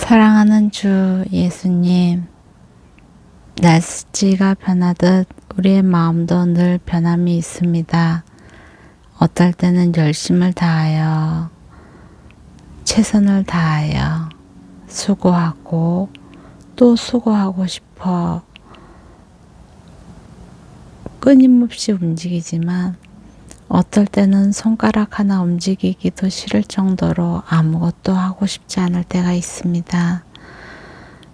사랑하는 주 예수님, 날씨가 변하듯 우리의 마음도 늘 변함이 있습니다. 어떨 때는 열심을 다하여 최선을 다하여 수고하고 또 수고하고 싶어 끊임없이 움직이지만 어떨 때는 손가락 하나 움직이기도 싫을 정도로 아무것도 하고 싶지 않을 때가 있습니다.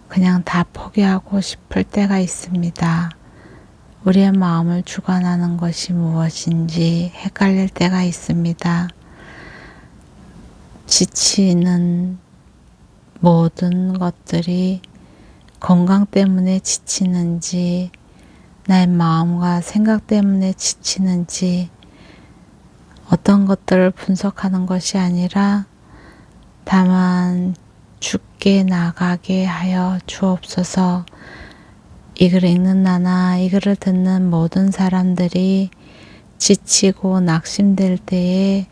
그냥 다 포기하고 싶을 때가 있습니다. 우리의 마음을 주관하는 것이 무엇인지 헷갈릴 때가 있습니다. 지치는 모든 것들이 건강 때문에 지치는지 나의 마음과 생각 때문에 지치는지 어떤 것들을 분석하는 것이 아니라 다만 주께 나가게 하여 주옵소서. 이 글을 읽는 나나 이 글을 듣는 모든 사람들이 지치고 낙심될 때에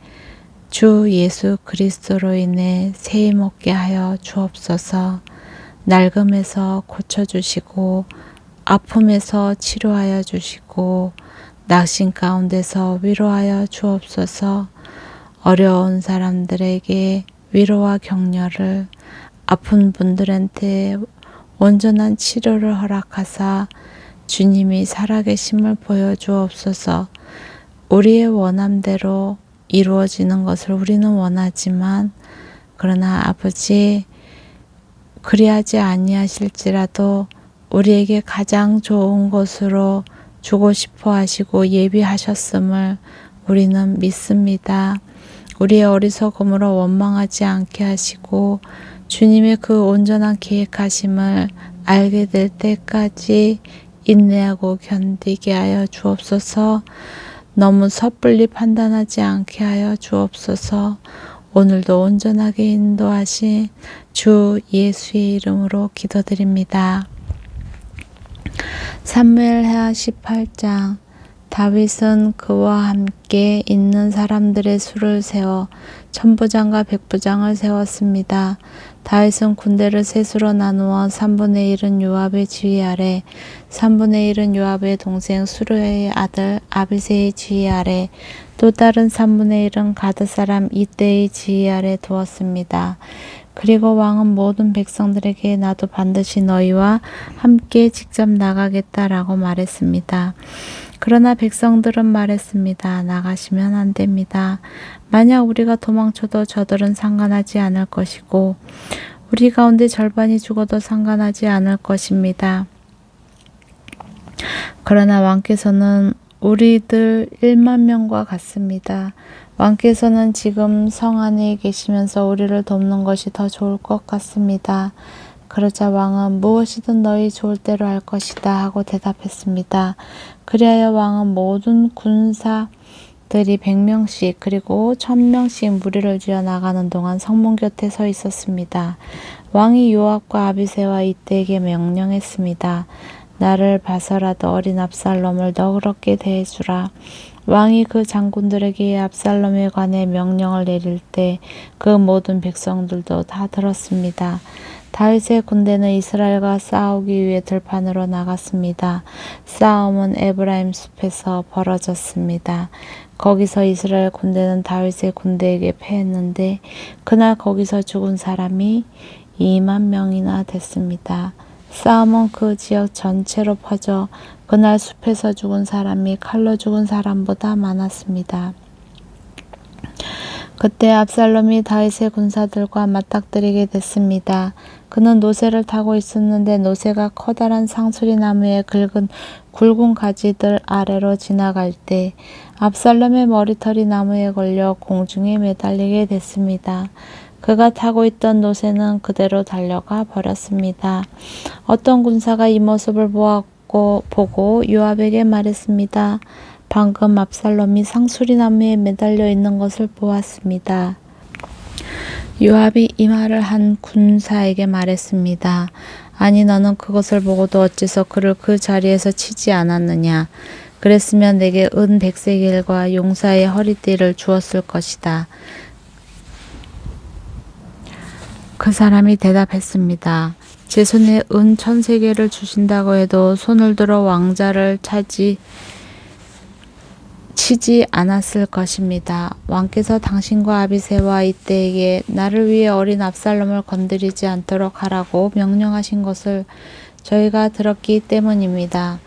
주 예수 그리스도로 인해 세임 얻게 하여 주옵소서. 낡음에서 고쳐주시고 아픔에서 치료하여 주시고 낙심 가운데서 위로하여 주옵소서. 어려운 사람들에게 위로와 격려를, 아픈 분들한테 온전한 치료를 허락하사 주님이 살아계심을 보여주옵소서. 우리의 원함대로 이루어지는 것을 우리는 원하지만 그러나 아버지 그리하지 아니하실지라도 우리에게 가장 좋은 것으로 주고 싶어 하시고 예비하셨음을 우리는 믿습니다. 우리의 어리석음으로 원망하지 않게 하시고 주님의 그 온전한 계획하심을 알게 될 때까지 인내하고 견디게 하여 주옵소서. 너무 섣불리 판단하지 않게 하여 주옵소서. 오늘도 온전하게 인도하신 주 예수의 이름으로 기도드립니다. 사무엘하 18장. 다윗은 그와 함께 있는 사람들의 수를 세워 천부장과 백부장을 세웠습니다. 다윗은 군대를 셋으로 나누어 3분의 1은 요압의 지휘 아래, 3분의 1은 요압의 동생 수르의 아들 아비새의 지휘 아래, 또 다른 3분의 1은 가드 사람 이때의 지휘 아래 두었습니다. 그리고 왕은 모든 백성들에게 나도 반드시 너희와 함께 직접 나가겠다라고 말했습니다. 그러나 백성들은 말했습니다. 나가시면 안 됩니다. 만약 우리가 도망쳐도 저들은 상관하지 않을 것이고 우리 가운데 절반이 죽어도 상관하지 않을 것입니다. 그러나 왕께서는 우리들 1만 명과 같습니다. 왕께서는 지금 성 안에 계시면서 우리를 돕는 것이 더 좋을 것 같습니다. 그러자 왕은 무엇이든 너희 좋을 대로 할 것이다 하고 대답했습니다. 그리하여 왕은 모든 군사들이 100명씩 그리고 1000명씩 무리를 지어 나가는 동안 성문 곁에 서 있었습니다. 왕이 요압과 아비새와 이때에게 명령했습니다. 나를 봐서라도 어린 압살롬을 너그럽게 대해주라. 왕이 그 장군들에게 압살롬에 관해 명령을 내릴 때 그 모든 백성들도 다 들었습니다. 다윗의 군대는 이스라엘과 싸우기 위해 들판으로 나갔습니다. 싸움은 에브라임 숲에서 벌어졌습니다. 거기서 이스라엘 군대는 다윗의 군대에게 패했는데 그날 거기서 죽은 사람이 2만 명이나 됐습니다. 싸움은 그 지역 전체로 퍼져 그날 숲에서 죽은 사람이 칼로 죽은 사람보다 많았습니다. 그때 압살롬이 다윗의 군사들과 맞닥뜨리게 됐습니다. 그는 노새를 타고 있었는데 노새가 커다란 상수리 나무의 굵은 가지들 아래로 지나갈 때 압살롬의 머리털이 나무에 걸려 공중에 매달리게 됐습니다. 그가 타고 있던 노새는 그대로 달려가 버렸습니다. 어떤 군사가 이 모습을 보고 요압에게 말했습니다. 방금 압살롬이 상수리 나무에 매달려 있는 것을 보았습니다. 요압이 이 말을 한 군사에게 말했습니다. 아니 너는 그것을 보고도 어째서 그를 그 자리에서 치지 않았느냐. 그랬으면 내게 은 100세겔과 용사의 허리띠를 주었을 것이다. 그 사람이 대답했습니다. 제 손에 은 1000세겔을 주신다고 해도 손을 들어 왕자를 치지 않았을 것입니다. 왕께서 당신과 아비새와 이때에게 나를 위해 어린 압살롬을 건드리지 않도록 하라고 명령하신 것을 저희가 들었기 때문입니다.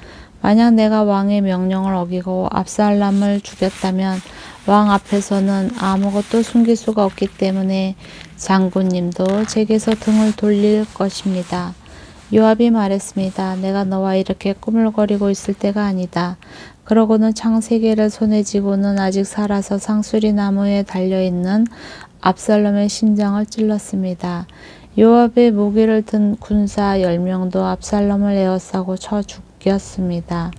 만약 내가 왕의 명령을 어기고 압살롬을 죽였다면 왕 앞에서는 아무것도 숨길 수가 없기 때문에 장군님도 제게서 등을 돌릴 것입니다. 요압이 말했습니다. 내가 너와 이렇게 꾸물거리고 있을 때가 아니다. 그러고는 창 3개를 손에 쥐고는 아직 살아서 상수리 나무에 달려있는 압살롬의 심장을 찔렀습니다. 요압의 무기를 든 군사 10명도 압살롬을 에워싸고 쳐 죽였습니다.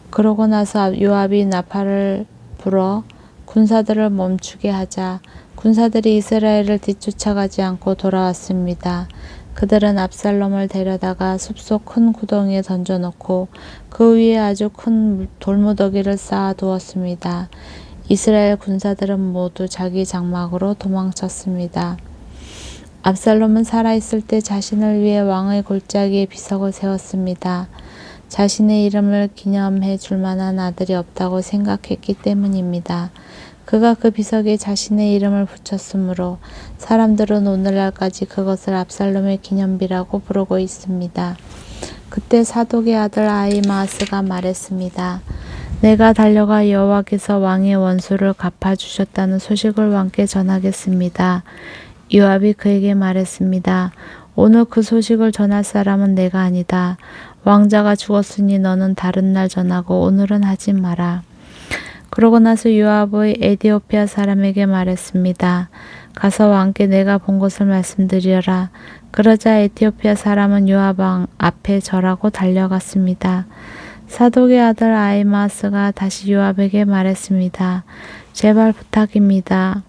그러고 나서 요압이 나팔을 불어 군사들을 멈추게 하자 군사들이 이스라엘을 뒤쫓아가지 않고 돌아왔습니다. 그들은 압살롬을 데려다가 숲속 큰 구덩이에 던져놓고 그 위에 아주 큰 돌무더기를 쌓아 두었습니다. 이스라엘 군사들은 모두 자기 장막으로 도망쳤습니다. 압살롬은 살아있을 때 자신을 위해 왕의 골짜기에 비석을 세웠습니다. 자신의 이름을 기념해 줄 만한 아들이 없다고 생각했기 때문입니다. 그가 그 비석에 자신의 이름을 붙였으므로 사람들은 오늘날까지 그것을 압살롬의 기념비라고 부르고 있습니다. 그때 사독의 아들 아히마아스가 말했습니다. 내가 달려가 여호와께서 왕의 원수를 갚아주셨다는 소식을 왕께 전하겠습니다. 요압이 그에게 말했습니다. 오늘 그 소식을 전할 사람은 내가 아니다. 왕자가 죽었으니 너는 다른 날 전하고 오늘은 하지 마라. 그러고 나서 요압의 에디오피아 사람에게 말했습니다. 가서 왕께 내가 본 것을 말씀드려라. 그러자 에티오피아 사람은 요압 왕 앞에 절하고 달려갔습니다. 사독의 아들 아히마아스가 다시 요압에게 말했습니다. 제발 부탁입니다.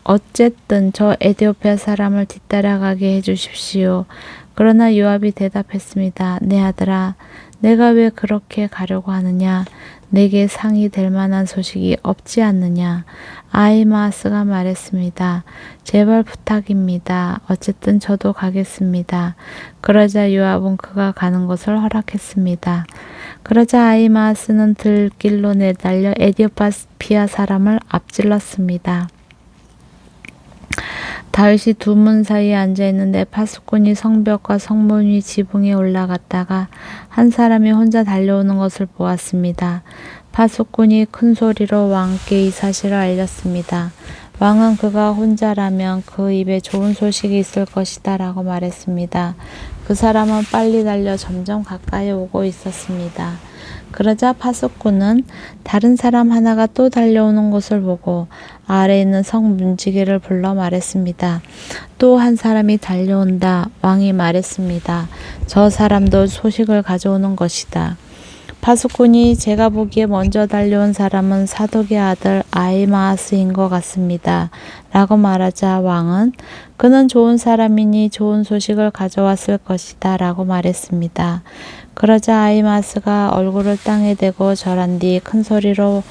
어쨌든 저 에티오피아 사람을 뒤따라가게 해주십시오. 그러나 요압이 대답했습니다. 내 아들아, 내가 왜 그렇게 가려고 하느냐? 내게 상이 될 만한 소식이 없지 않느냐? 아히마아스가 말했습니다. 제발 부탁입니다. 어쨌든 저도 가겠습니다. 그러자 요압은 그가 가는 것을 허락했습니다. 그러자 아히마아스는 들길로 내달려 에디오피아 사람을 앞질렀습니다. 다윗이 두 문 사이에 앉아있는데 파수꾼이 성벽과 성문 위 지붕에 올라갔다가 한 사람이 혼자 달려오는 것을 보았습니다. 파수꾼이 큰 소리로 왕께 이 사실을 알렸습니다. 왕은 그가 혼자라면 그 입에 좋은 소식이 있을 것이다 라고 말했습니다. 그 사람은 빨리 달려 점점 가까이 오고 있었습니다. 그러자 파수꾼은 다른 사람 하나가 또 달려오는 것을 보고 아래에 있는 성 문지기를 불러 말했습니다. 또 한 사람이 달려온다. 왕이 말했습니다. 저 사람도 소식을 가져오는 것이다. 파수꾼이 제가 보기에 먼저 달려온 사람은 사독의 아들 아히마아스인 것 같습니다. 라고 말하자 왕은 그는 좋은 사람이니 좋은 소식을 가져왔을 것이다. 라고 말했습니다. 그러자 아히마아스가 얼굴을 땅에 대고 절한 뒤 큰 소리로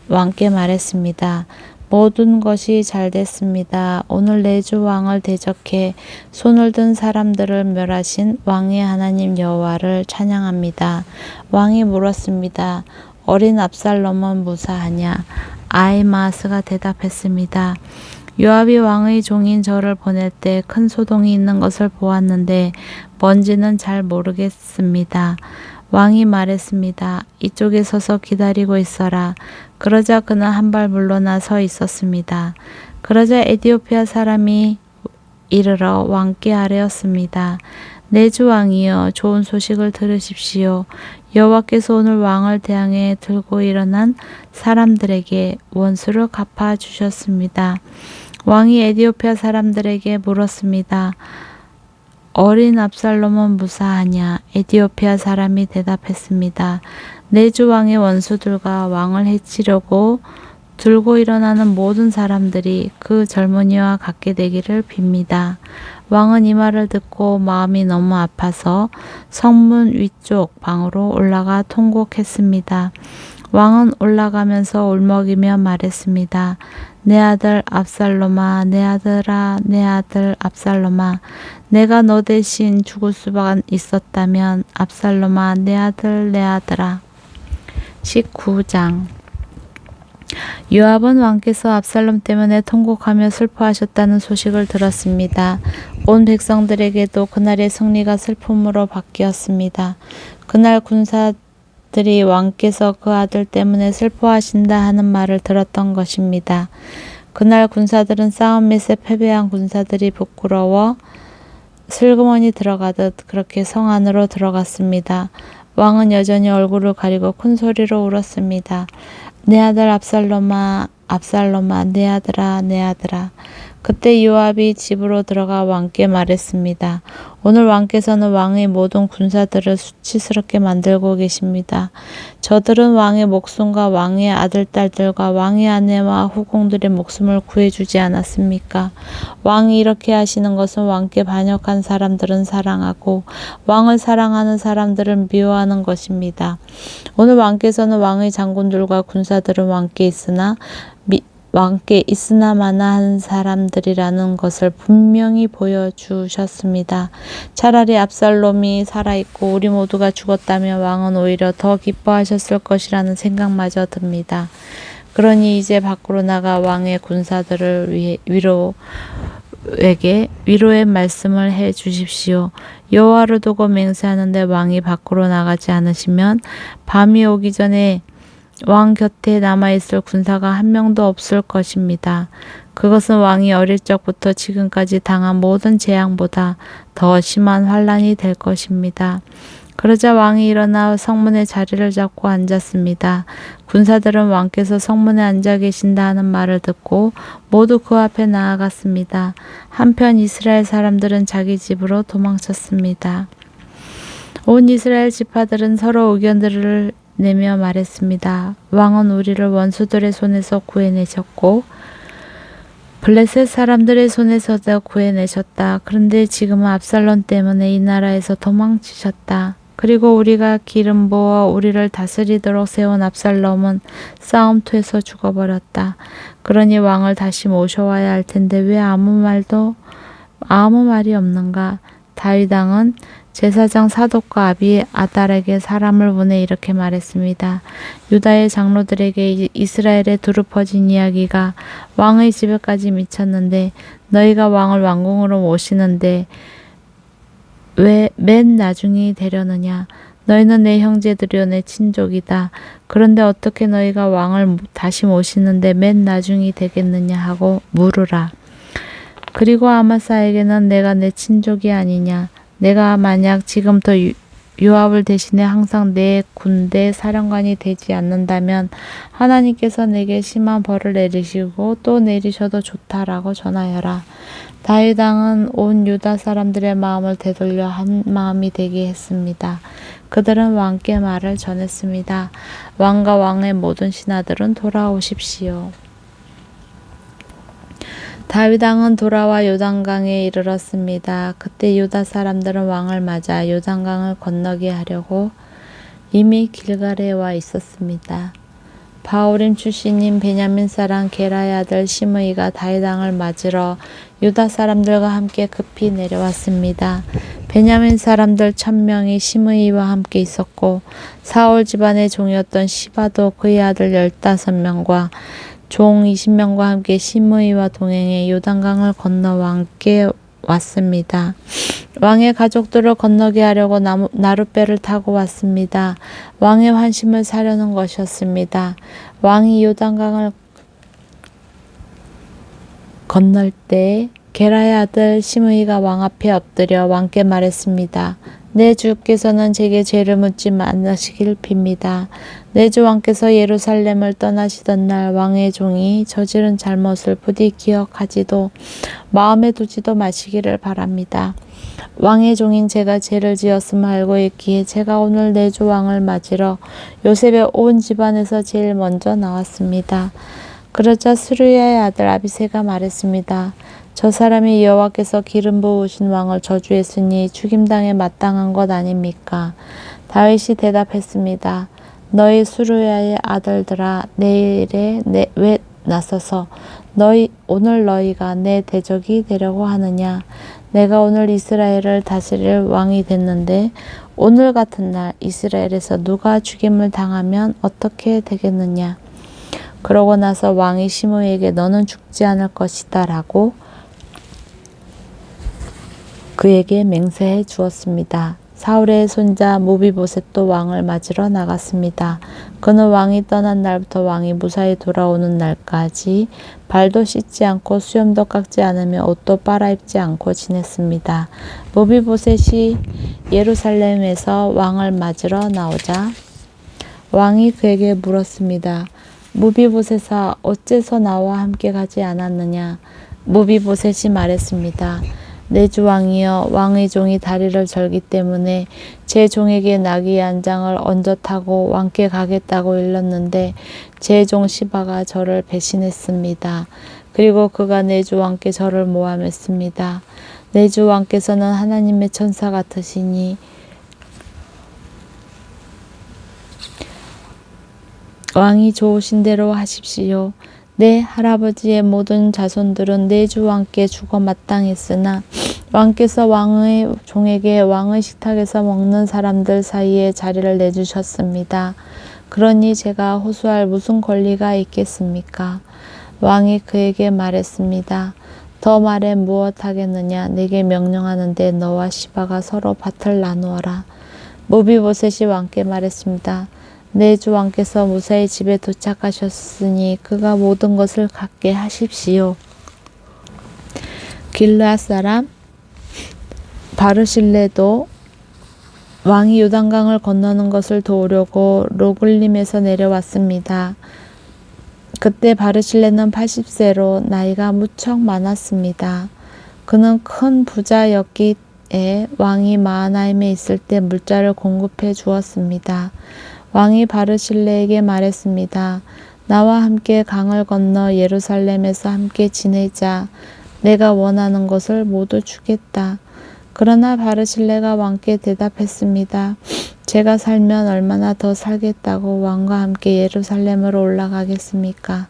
왕께 말했습니다. 모든 것이 잘 됐습니다. 오늘 내 주 왕을 대적해 손을 든 사람들을 멸하신 왕의 하나님 여호와를 찬양합니다. 왕이 물었습니다. 어린 압살롬은 무사하냐? 아히마아스가 대답했습니다. 요압이 왕의 종인 저를 보낼 때 큰 소동이 있는 것을 보았는데 뭔지는 잘 모르겠습니다. 왕이 말했습니다. 이쪽에 서서 기다리고 있어라. 그러자 그는 한 발 물러나 서 있었습니다. 그러자 에티오피아 사람이 이르러 왕께 아뢰었습니다. 내 주 왕이여, 좋은 소식을 들으십시오. 여호와께서 오늘 왕을 대항해 들고 일어난 사람들에게 원수를 갚아 주셨습니다. 왕이 에티오피아 사람들에게 물었습니다. 어린 압살롬은 무사하냐? 에티오피아 사람이 대답했습니다. 내 주 왕의 원수들과 왕을 해치려고 들고 일어나는 모든 사람들이 그 젊은이와 같게 되기를 빕니다. 왕은 이 말을 듣고 마음이 너무 아파서 성문 위쪽 방으로 올라가 통곡했습니다. 왕은 올라가면서 울먹이며 말했습니다. 내 아들 압살롬아, 내 아들아, 내 아들 압살롬아, 내가 너 대신 죽을 수만 있었다면 압살롬아, 내 아들, 내 아들아. 19장. 요압은 왕께서 압살롬 때문에 통곡하며 슬퍼하셨다는 소식을 들었습니다. 온 백성들에게도 그날의 승리가 슬픔으로 바뀌었습니다. 그날 군사들이 왕께서 그 아들 때문에 슬퍼하신다 하는 말을 들었던 것입니다. 그날 군사들은 싸움에서 패배한 군사들이 부끄러워 슬그머니 들어가듯 그렇게 성 안으로 들어갔습니다. 왕은 여전히 얼굴을 가리고 큰 소리로 울었습니다. 내 아들 압살롬아, 압살롬아, 내 아들아, 내 아들아. 그때 요압이 집으로 들어가 왕께 말했습니다. 오늘 왕께서는 왕의 모든 군사들을 수치스럽게 만들고 계십니다. 저들은 왕의 목숨과 왕의 아들, 딸들과 왕의 아내와 후궁들의 목숨을 구해주지 않았습니까? 왕이 이렇게 하시는 것은 왕께 반역한 사람들은 사랑하고 왕을 사랑하는 사람들은 미워하는 것입니다. 오늘 왕께서는 왕의 장군들과 군사들은 왕께 있으나 마나한 사람들이라는 것을 분명히 보여주셨습니다. 차라리 압살롬이 살아있고 우리 모두가 죽었다면 왕은 오히려 더 기뻐하셨을 것이라는 생각마저 듭니다. 그러니 이제 밖으로 나가 왕의 군사들을 위로의 말씀을 해 주십시오. 여호와를 두고 맹세하는데 왕이 밖으로 나가지 않으시면 밤이 오기 전에 왕 곁에 남아있을 군사가 한 명도 없을 것입니다. 그것은 왕이 어릴 적부터 지금까지 당한 모든 재앙보다 더 심한 환란이 될 것입니다. 그러자 왕이 일어나 성문에 자리를 잡고 앉았습니다. 군사들은 왕께서 성문에 앉아 계신다 하는 말을 듣고 모두 그 앞에 나아갔습니다. 한편 이스라엘 사람들은 자기 집으로 도망쳤습니다. 온 이스라엘 지파들은 서로 의견들을 내며 말했습니다. 왕은 우리를 원수들의 손에서 구해내셨고 블레셋 사람들의 손에서도 구해내셨다. 그런데 지금은 압살롬 때문에 이 나라에서 도망치셨다. 그리고 우리가 기름 부어 우리를 다스리도록 세운 압살롬은 싸움터에서 죽어버렸다. 그러니 왕을 다시 모셔와야 할 텐데 왜 아무 말이 없는가? 다윗 왕은 제사장 사독과 아비 아달에게 사람을 보내 이렇게 말했습니다. 유다의 장로들에게 이스라엘에 두루 퍼진 이야기가 왕의 집에까지 미쳤는데 너희가 왕을 왕궁으로 모시는데 왜 맨 나중이 되려느냐? 너희는 내 형제들이요 내 친족이다. 그런데 어떻게 너희가 왕을 다시 모시는데 맨 나중이 되겠느냐 하고 물으라. 그리고 아마사에게는 내가 내 친족이 아니냐? 내가 만약 지금부터 요압을 대신해 항상 내 군대 사령관이 되지 않는다면 하나님께서 내게 심한 벌을 내리시고 또 내리셔도 좋다라고 전하여라. 다윗 왕은 온 유다 사람들의 마음을 되돌려 한 마음이 되게 했습니다. 그들은 왕께 말을 전했습니다. 왕과 왕의 모든 신하들은 돌아오십시오. 다윗 왕은 돌아와 요단강에 이르렀습니다. 그때 유다 사람들은 왕을 맞아 요단강을 건너게 하려고 이미 길갈에 와 있었습니다. 바오림 출신인 베냐민 사람 게라의 아들 시므이가 다윗 왕을 맞으러 유다 사람들과 함께 급히 내려왔습니다. 베냐민 사람들 1000명이 시므이와 함께 있었고 사울 집안의 종이었던 시바도 그의 아들 15명과 종 20명과 함께 시므이와 동행해 요단강을 건너 왕께 왔습니다. 왕의 가족들을 건너게 하려고 나룻배를 타고 왔습니다. 왕의 환심을 사려는 것이었습니다. 왕이 요단강을 건널 때 게라의 아들 시므이가 왕 앞에 엎드려 왕께 말했습니다. 내 주께서는 제게 죄를 묻지 않으시길 빕니다. 내 주 왕께서 예루살렘을 떠나시던 날 왕의 종이 저지른 잘못을 부디 기억하지도 마음에 두지도 마시기를 바랍니다. 왕의 종인 제가 죄를 지었음을 알고 있기에 제가 오늘 내 주 왕을 맞으러 요셉의 온 집안에서 제일 먼저 나왔습니다. 그러자 스루야의 아들 아비새가 말했습니다. 저 사람이 여호와께서 기름 부으신 왕을 저주했으니 죽임당에 마땅한 것 아닙니까? 다윗이 대답했습니다. 너희 수르야의 아들들아 내일에 왜 나서서 오늘 너희가 내 대적이 되려고 하느냐. 내가 오늘 이스라엘을 다스릴 왕이 됐는데 오늘 같은 날 이스라엘에서 누가 죽임을 당하면 어떻게 되겠느냐. 그러고 나서 왕이 시므이에게 너는 죽지 않을 것이다 라고 그에게 맹세해 주었습니다. 사울의 손자 무비보셋도 왕을 맞으러 나갔습니다. 그는 왕이 떠난 날부터 왕이 무사히 돌아오는 날까지 발도 씻지 않고 수염도 깎지 않으며 옷도 빨아입지 않고 지냈습니다. 무비보셋이 예루살렘에서 왕을 맞으러 나오자 왕이 그에게 물었습니다. 무비보셋아, 어째서 나와 함께 가지 않았느냐? 무비보셋이 말했습니다. 내 주 왕이여, 왕의 종이 다리를 절기 때문에 제 종에게 나귀 한 장을 얹어 타고 왕께 가겠다고 일렀는데 제 종 시바가 저를 배신했습니다. 그리고 그가 내 주 왕께 저를 모함했습니다. 내 주 왕께서는 하나님의 천사 같으시니 왕이 좋으신 대로 하십시오. 내 할아버지의 모든 자손들은 내 주 왕께 죽어 마땅했으나 왕께서 왕의 종에게 왕의 식탁에서 먹는 사람들 사이에 자리를 내주셨습니다. 그러니 제가 호소할 무슨 권리가 있겠습니까? 왕이 그에게 말했습니다. 더 말해 무엇 하겠느냐? 내게 명령하는데 너와 시바가 서로 밭을 나누어라. 무비보셋이 왕께 말했습니다. 내 주 왕께서 무사히 집에 도착하셨으니 그가 모든 것을 갖게 하십시오. 길르앗 사람 바르실레도 왕이 요단강을 건너는 것을 도우려고 로글림에서 내려왔습니다. 그때 바르실레는 80세로 나이가 무척 많았습니다. 그는 큰 부자였기에 왕이 마하나임에 있을 때 물자를 공급해 주었습니다. 왕이 바르실레에게 말했습니다. 나와 함께 강을 건너 예루살렘에서 함께 지내자. 내가 원하는 것을 모두 주겠다. 그러나 바르실레가 왕께 대답했습니다. 제가 살면 얼마나 더 살겠다고 왕과 함께 예루살렘으로 올라가겠습니까?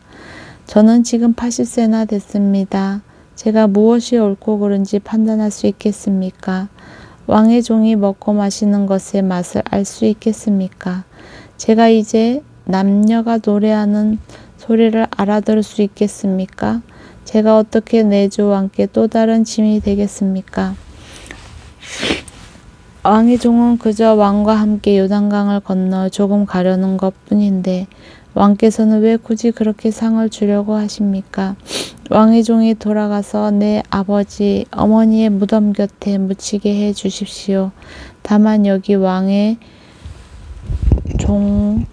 저는 지금 80세나 됐습니다. 제가 무엇이 옳고 그른지 판단할 수 있겠습니까? 왕의 종이 먹고 마시는 것의 맛을 알 수 있겠습니까? 제가 이제 남녀가 노래하는 소리를 알아들을 수 있겠습니까? 제가 어떻게 내 주 왕께 또 다른 짐이 되겠습니까? 왕의 종은 그저 왕과 함께 요단강을 건너 조금 가려는 것뿐인데 왕께서는 왜 굳이 그렇게 상을 주려고 하십니까? 왕의 종이 돌아가서 내 아버지, 어머니의 무덤 곁에 묻히게 해 주십시오. 다만 여기 왕의 종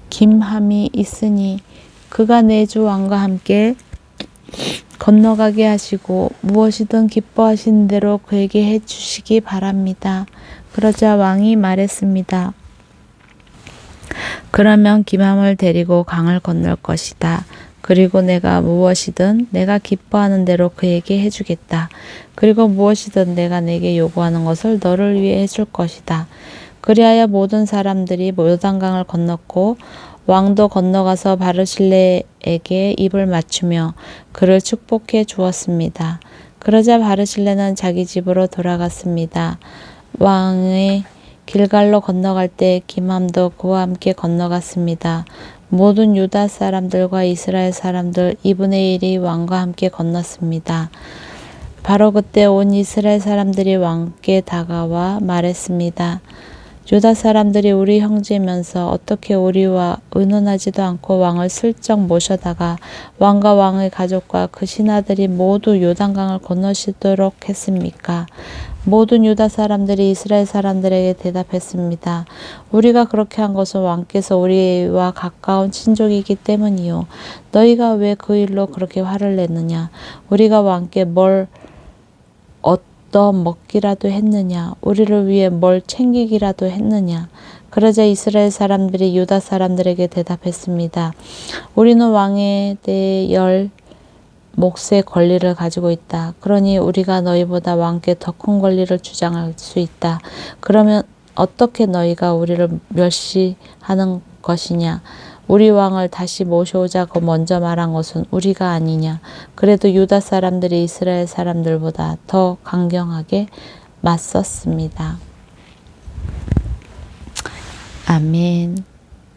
김함이 있으니 그가 내 주 왕과 함께 건너가게 하시고 무엇이든 기뻐하시는 대로 그에게 해주시기 바랍니다. 그러자 왕이 말했습니다. 그러면 김함을 데리고 강을 건널 것이다. 그리고 내가 무엇이든 내가 기뻐하는 대로 그에게 해주겠다. 그리고 무엇이든 내가 내게 요구하는 것을 너를 위해 해줄 것이다. 그리하여 모든 사람들이 요단강을 건넜고 왕도 건너가서 바르실레에게 입을 맞추며 그를 축복해 주었습니다. 그러자 바르실레는 자기 집으로 돌아갔습니다. 왕의 길갈로 건너갈 때 김함도 그와 함께 건너갔습니다. 모든 유다 사람들과 이스라엘 사람들 2분의 1이 왕과 함께 건넜습니다. 바로 그때 온 이스라엘 사람들이 왕께 다가와 말했습니다. 유다 사람들이 우리 형제면서 어떻게 우리와 의논하지도 않고 왕을 슬쩍 모셔다가 왕과 왕의 가족과 그 신하들이 모두 요단강을 건너시도록 했습니까? 모든 유다 사람들이 이스라엘 사람들에게 대답했습니다. 우리가 그렇게 한 것은 왕께서 우리와 가까운 친족이기 때문이요. 너희가 왜 그 일로 그렇게 화를 냈느냐? 우리가 왕께 뭘 얻어 먹기라도 했느냐? 우리를 위해 뭘 챙기기라도 했느냐? 그러자 이스라엘 사람들이 유다 사람들에게 대답했습니다. 우리는 왕에 대해 10 몫의 권리를 가지고 있다. 그러니 우리가 너희보다 왕께 더 큰 권리를 주장할 수 있다. 그러면 어떻게 너희가 우리를 멸시하는 것이냐. 우리 왕을 다시 모셔오자고 먼저 말한 것은 우리가 아니냐. 그래도 유다 사람들이 이스라엘 사람들보다 더 강경하게 맞섰습니다. 아멘.